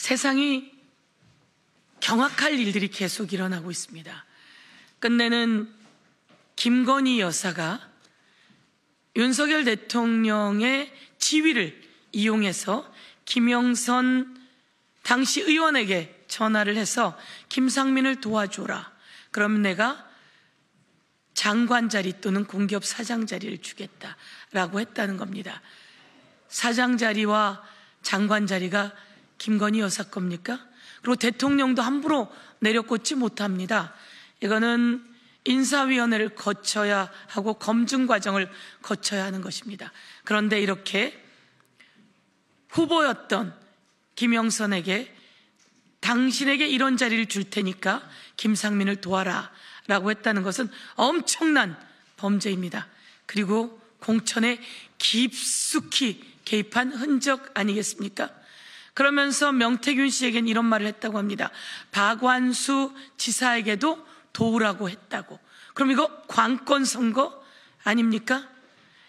세상이 경악할 일들이 계속 일어나고 있습니다. 끝내는 김건희 여사가 윤석열 대통령의 지위를 이용해서 김영선 당시 의원에게 전화를 해서 김상민을 도와줘라. 그러면 내가 장관 자리 또는 공기업 사장 자리를 주겠다라고 했다는 겁니다. 사장 자리와 장관 자리가 김건희 여사 겁니까? 그리고 대통령도 함부로 내려꽂지 못합니다. 이거는 인사위원회를 거쳐야 하고 검증 과정을 거쳐야 하는 것입니다. 그런데 이렇게 후보였던 김영선에게 당신에게 이런 자리를 줄 테니까 김상민을 도와라 라고 했다는 것은 엄청난 범죄입니다. 그리고 공천에 깊숙이 개입한 흔적 아니겠습니까? 그러면서 명태균 씨에겐 이런 말을 했다고 합니다. 박완수 지사에게도 도우라고 했다고. 그럼 이거 관건 선거 아닙니까?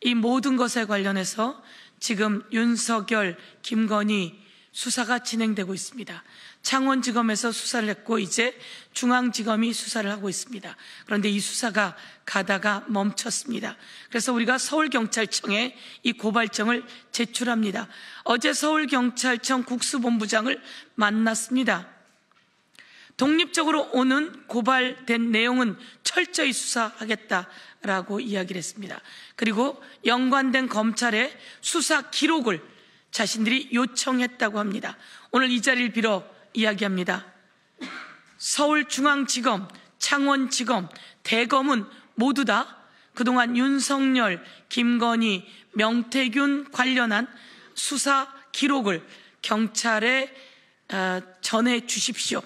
이 모든 것에 관련해서 지금 윤석열, 김건희 수사가 진행되고 있습니다. 창원지검에서 수사를 했고 이제 중앙지검이 수사를 하고 있습니다. 그런데 이 수사가 가다가 멈췄습니다. 그래서 우리가 서울경찰청에 이 고발장을 제출합니다. 어제 서울경찰청 국수본부장을 만났습니다. 독립적으로 오는 고발된 내용은 철저히 수사하겠다라고 이야기를 했습니다. 그리고 연관된 검찰의 수사 기록을 자신들이 요청했다고 합니다. 오늘 이 자리를 빌어 이야기합니다. 서울중앙지검, 창원지검, 대검은 모두 다 그동안 윤석열, 김건희, 명태균 관련한 수사 기록을 경찰에 전해주십시오.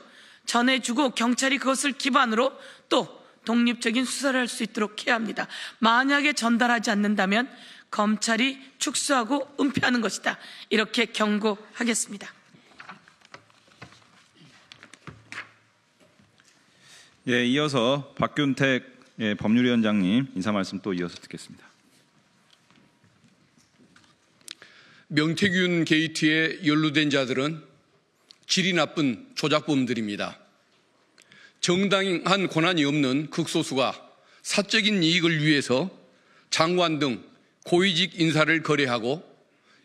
전해주고 경찰이 그것을 기반으로 또 독립적인 수사를 할 수 있도록 해야 합니다. 만약에 전달하지 않는다면 검찰이 축소하고 은폐하는 것이다. 이렇게 경고하겠습니다. 예, 이어서 박균택 법률위원장님 인사 말씀 또 이어서 듣겠습니다. 명태균 게이트에 연루된 자들은 질이 나쁜 조작범들입니다. 정당한 권한이 없는 극소수가 사적인 이익을 위해서 장관 등 고위직 인사를 거래하고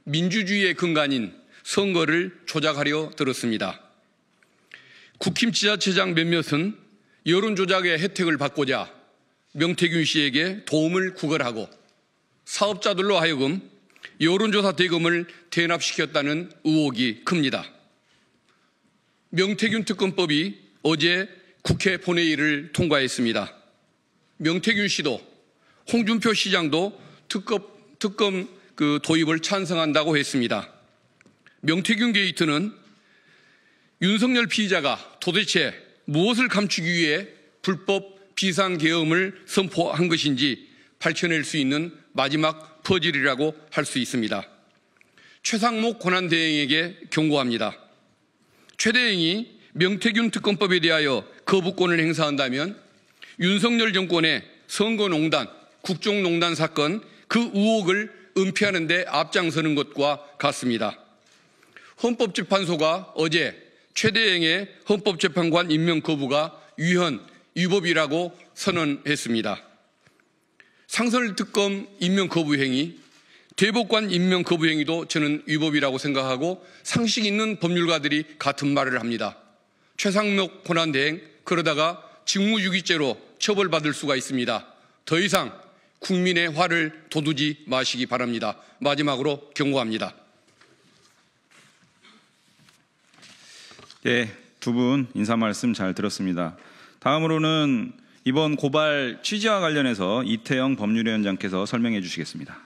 민주주의의 근간인 선거를 조작하려 들었습니다. 국힘지자체장 몇몇은 여론조작의 혜택을 받고자 명태균 씨에게 도움을 구걸하고 사업자들로 하여금 여론조사 대금을 대납시켰다는 의혹이 큽니다. 명태균 특검법이 어제 국회 본회의를 통과했습니다. 명태균 씨도 홍준표 시장도 특검 도입을 찬성한다고 했습니다. 명태균 게이트는 윤석열 피의자가 도대체 무엇을 감추기 위해 불법 비상계엄을 선포한 것인지 밝혀낼 수 있는 마지막 퍼즐이라고 할 수 있습니다. 최상목 권한대행에게 경고합니다. 최 대행이 명태균 특검법에 대하여 거부권을 행사한다면 윤석열 정권의 선거농단, 국정농단 사건 그 의혹을 은폐하는 데 앞장서는 것과 같습니다. 헌법재판소가 어제 최 대행의 헌법재판관 임명 거부가 위헌, 위법이라고 선언했습니다. 상설특검 임명 거부 행위, 대법관 임명 거부 행위도 저는 위법이라고 생각하고 상식 있는 법률가들이 같은 말을 합니다. 최상목 권한대행 그러다가 직무유기죄로 처벌받을 수가 있습니다. 더 이상 국민의 화를 돋우지 마시기 바랍니다. 마지막으로 경고합니다. 예, 두 분 인사 말씀 잘 들었습니다. 다음으로는 이번 고발 취지와 관련해서 이태영 법률위원장께서 설명해 주시겠습니다.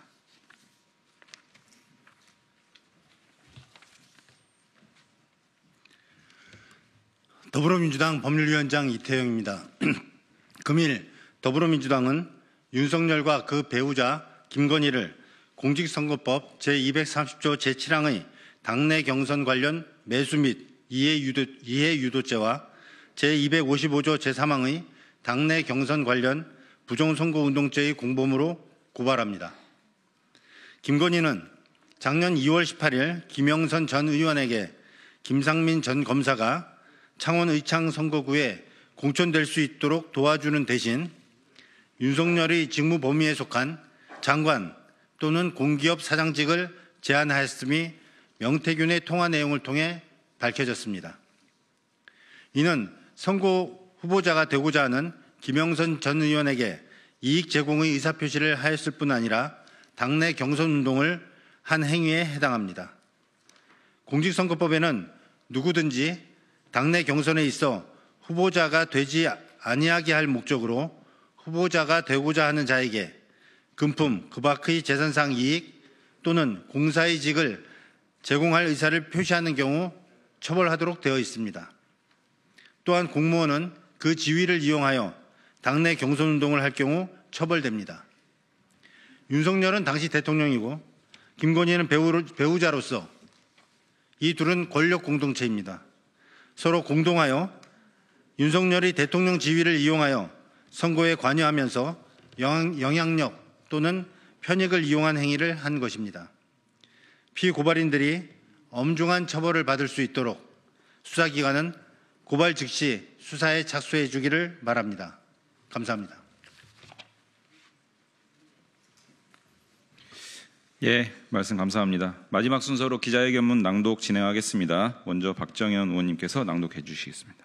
더불어민주당 법률위원장 이태영입니다. 금일 더불어민주당은 윤석열과 그 배우자 김건희를 공직선거법 제230조 제7항의 당내 경선 관련 매수 및 이해유도죄와 제255조 제3항의 당내 경선 관련 부정선거운동죄의 공범으로 고발합니다. 김건희는 작년 2월 18일 김영선 전 의원에게 김상민 전 검사가 창원 의창 선거구에 공천될 수 있도록 도와주는 대신 윤석열의 직무 범위에 속한 장관 또는 공기업 사장직을 제안하였음이 명태균의 통화 내용을 통해 밝혀졌습니다. 이는 선거 후보자가 되고자 하는 김영선 전 의원에게 이익 제공의 의사표시를 하였을 뿐 아니라 당내 경선 운동을 한 행위에 해당합니다. 공직선거법에는 누구든지 당내 경선에 있어 후보자가 되지 아니하게 할 목적으로 후보자가 되고자 하는 자에게 금품, 그 밖의 재산상 이익 또는 공사의 직을 제공할 의사를 표시하는 경우 처벌하도록 되어 있습니다. 또한 공무원은 그 지위를 이용하여 당내 경선운동을 할 경우 처벌됩니다. 윤석열은 당시 대통령이고 김건희는 배우자로서 이 둘은 권력 공동체입니다. 서로 공동하여 윤석열이 대통령 지위를 이용하여 선거에 관여하면서 영향력 또는 편익을 이용한 행위를 한 것입니다. 피고발인들이 엄중한 처벌을 받을 수 있도록 수사기관은 고발 즉시 수사에 착수해 주기를 바랍니다. 감사합니다. 예, 말씀 감사합니다. 마지막 순서로 기자회견문 낭독 진행하겠습니다. 먼저 박정현 의원님께서 낭독해 주시겠습니다.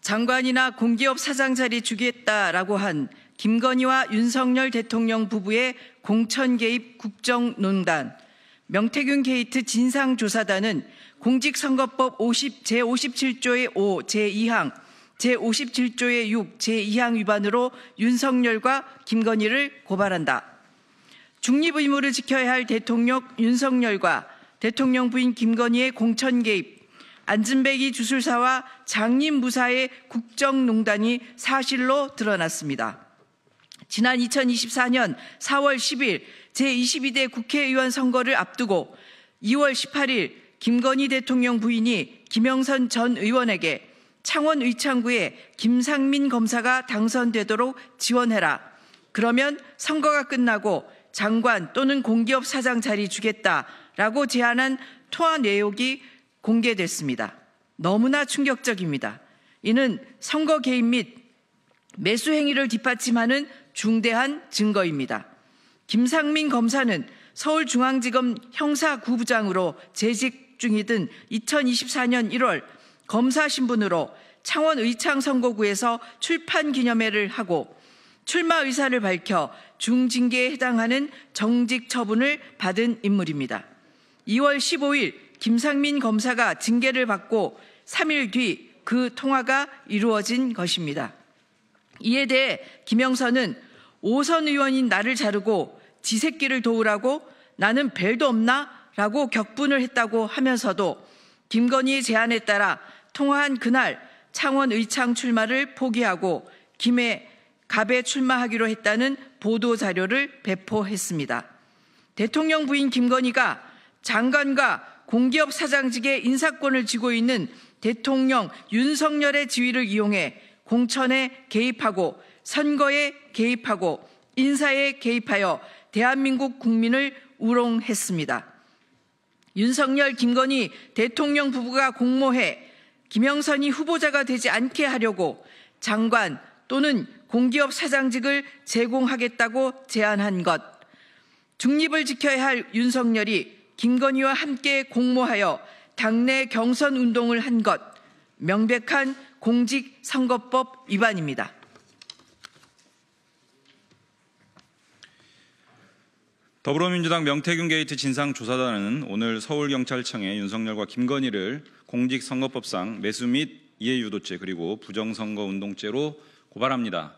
장관이나 공기업 사장 자리 주겠다라고 한 김건희와 윤석열 대통령 부부의 공천 개입 국정농단, 명태균 게이트 진상조사단은 공직선거법 제57조의 5 제2항, 제57조의 6 제2항 위반으로 윤석열과 김건희를 고발한다. 중립의무를 지켜야 할 대통령 윤석열과 대통령 부인 김건희의 공천 개입, 안진배기 주술사와 장님무사의 국정농단이 사실로 드러났습니다. 지난 2024년 4월 10일 제22대 국회의원 선거를 앞두고 2월 18일 김건희 대통령 부인이 김영선 전 의원에게 창원 의창구에 김상민 검사가 당선되도록 지원해라. 그러면 선거가 끝나고 장관 또는 공기업 사장 자리 주겠다라고 제안한 통화 내용이 공개됐습니다. 너무나 충격적입니다. 이는 선거 개입 및 매수 행위를 뒷받침하는 중대한 증거입니다. 김상민 검사는 서울중앙지검 형사구부장으로 재직 중이던 2024년 1월 검사 신분으로 창원 의창 선거구에서 출판 기념회를 하고 출마 의사를 밝혀 중징계에 해당하는 정직 처분을 받은 인물입니다. 2월 15일 김상민 검사가 징계를 받고 3일 뒤 그 통화가 이루어진 것입니다. 이에 대해 김영선은 5선 의원인 나를 자르고 지 새끼를 도우라고 나는 벨도 없나? 라고 격분을 했다고 하면서도 김건희의 제안에 따라 통화한 그날 창원 의창 출마를 포기하고 김해 갑에 출마하기로 했다는 보도자료를 배포했습니다. 대통령 부인 김건희가 장관과 공기업 사장직의 인사권을 쥐고 있는 대통령 윤석열의 지위를 이용해 공천에 개입하고 선거에 개입하고 인사에 개입하여 대한민국 국민을 우롱했습니다. 윤석열, 김건희 대통령 부부가 공모해 김영선이 후보자가 되지 않게 하려고 장관 또는 공기업 사장직을 제공하겠다고 제안한 것, 중립을 지켜야 할 윤석열이 김건희와 함께 공모하여 당내 경선 운동을 한 것, 명백한 공직선거법 위반입니다. 더불어민주당 명태균 게이트 진상조사단은 오늘 서울경찰청에 윤석열과 김건희를 공직선거법상 매수 및 이해유도죄 그리고 부정선거운동죄로 고발합니다.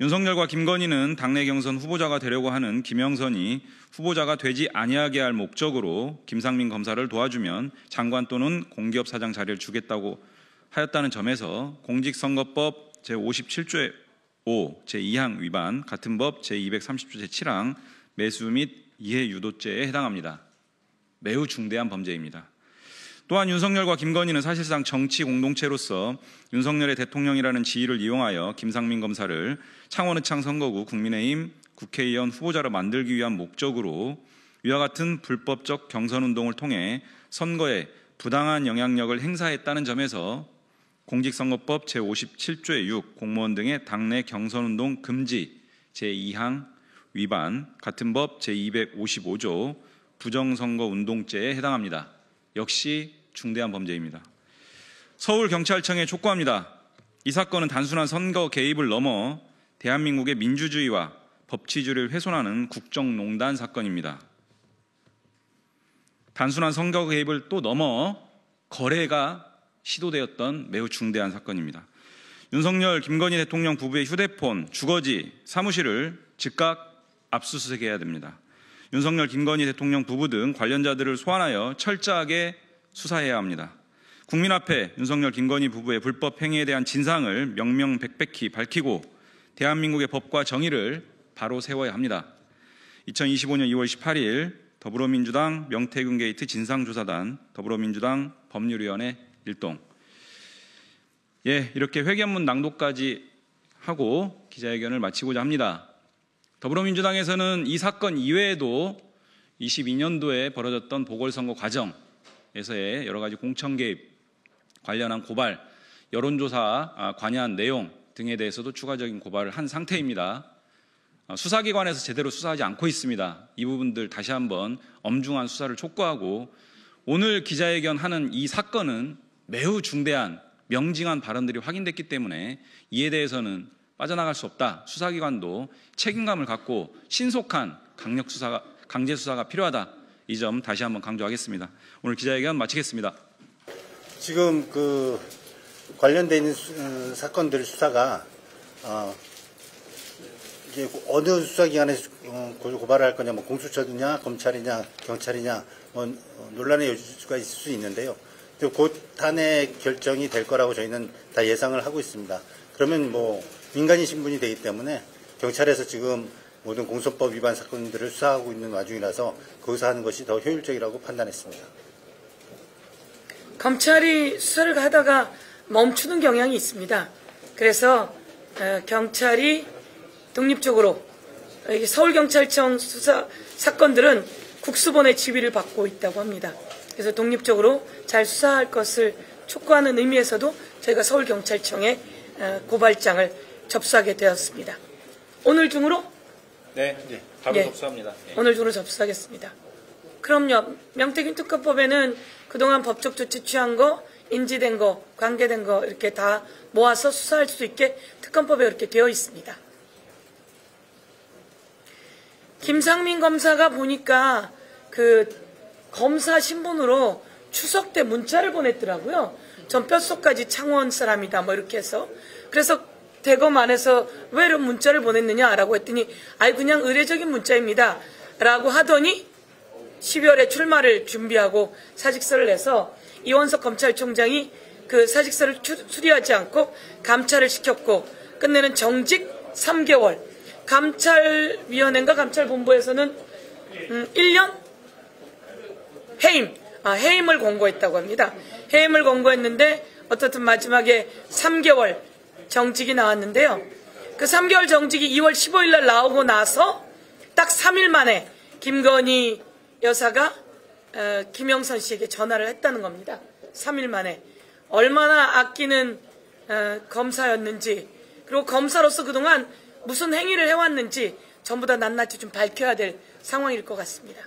윤석열과 김건희는 당내 경선 후보자가 되려고 하는 김영선이 후보자가 되지 아니하게 할 목적으로 김상민 검사를 도와주면 장관 또는 공기업 사장 자리를 주겠다고 하였다는 점에서 공직선거법 제57조의 5 제2항 위반, 같은 법 제230조 제7항 매수 및 이해유도죄에 해당합니다. 매우 중대한 범죄입니다. 또한 윤석열과 김건희는 사실상 정치 공동체로서 윤석열의 대통령이라는 지위를 이용하여 김상민 검사를 창원 의창 선거구 국민의힘 국회의원 후보자로 만들기 위한 목적으로 위와 같은 불법적 경선운동을 통해 선거에 부당한 영향력을 행사했다는 점에서 공직선거법 제57조의 6 공무원 등의 당내 경선운동 금지 제2항 위반, 같은 법 제255조 부정선거운동죄에 해당합니다. 역시 중대한 범죄입니다. 서울경찰청에 촉구합니다. 이 사건은 단순한 선거 개입을 넘어 대한민국의 민주주의와 법치주의를 훼손하는 국정농단 사건입니다. 단순한 선거 개입을 또 넘어 거래가 시도되었던 매우 중대한 사건입니다. 윤석열, 김건희 대통령 부부의 휴대폰, 주거지, 사무실을 즉각 압수수색해야 됩니다. 윤석열, 김건희 대통령 부부 등 관련자들을 소환하여 철저하게 수사해야 합니다. 국민 앞에 윤석열, 김건희 부부의 불법 행위에 대한 진상을 명명백백히 밝히고 대한민국의 법과 정의를 바로 세워야 합니다. 2025년 2월 18일 더불어민주당 명태균 게이트 진상조사단 더불어민주당 법률위원회 일동. 이렇게 회견문 낭독까지 하고 기자회견을 마치고자 합니다. 더불어민주당에서는 이 사건 이외에도 22년도에 벌어졌던 보궐선거 과정에서의 여러 가지 공천 개입 관련한 고발, 여론조사 관여한 내용 등에 대해서도 추가적인 고발을 한 상태입니다. 수사기관에서 제대로 수사하지 않고 있습니다. 이 부분들 다시 한번 엄중한 수사를 촉구하고, 오늘 기자회견하는 이 사건은 매우 중대한 명징한 발언들이 확인됐기 때문에 이에 대해서는 빠져나갈 수 없다. 수사기관도 책임감을 갖고 신속한 강제 수사가 필요하다. 이 점 다시 한번 강조하겠습니다. 오늘 기자회견 마치겠습니다. 지금 그 관련돼 있는 사건들 수사가 이제 어느 수사기관에서 고발할 거냐, 뭐 공수처냐, 검찰이냐, 경찰이냐, 뭐 논란의 여지가 있을 수 있는데요. 곧 탄핵 결정이 될 거라고 저희는 다 예상을 하고 있습니다. 그러면 뭐 민간인 신분이 되기 때문에 경찰에서 지금 모든 공소법 위반 사건들을 수사하고 있는 와중이라서 거기서 하는 것이 더 효율적이라고 판단했습니다. 검찰이 수사를 하다가 멈추는 경향이 있습니다. 그래서 경찰이 독립적으로, 서울경찰청 수사 사건들은 국수본의 지휘를 받고 있다고 합니다. 그래서 독립적으로 잘 수사할 것을 촉구하는 의미에서도 저희가 서울경찰청에 고발장을 접수하게 되었습니다. 오늘 중으로? 네, 바로 접수합니다. 오늘 중으로 접수하겠습니다. 그럼요. 명태균 특검법에는 그동안 법적 조치 취한 거, 인지된 거, 관계된 거 이렇게 다 모아서 수사할 수 있게 특검법에 이렇게 되어 있습니다. 김상민 검사가 보니까 그 검사 신분으로 추석 때 문자를 보냈더라고요. 전 뼛속까지 창원 사람이다 뭐 이렇게 해서. 그래서 대검 안에서 왜 이런 문자를 보냈느냐라고 했더니 그냥 의례적인 문자입니다 라고 하더니 12월에 출마를 준비하고 사직서를 내서 이원석 검찰총장이 그 사직서를 수리하지 않고 감찰을 시켰고 끝내는 정직 3개월, 감찰위원회인가 감찰본부에서는 1년 해임을 권고했다고 합니다. 해임을 권고했는데 어떻든 마지막에 3개월 정직이 나왔는데요. 그 3개월 정직이 2월 15일 날 나오고 나서 딱 3일 만에 김건희 여사가 김영선 씨에게 전화를 했다는 겁니다. 3일 만에. 얼마나 아끼는 검사였는지, 그리고 검사로서 그동안 무슨 행위를 해왔는지 전부 다 낱낱이 좀 밝혀야 될 상황일 것 같습니다.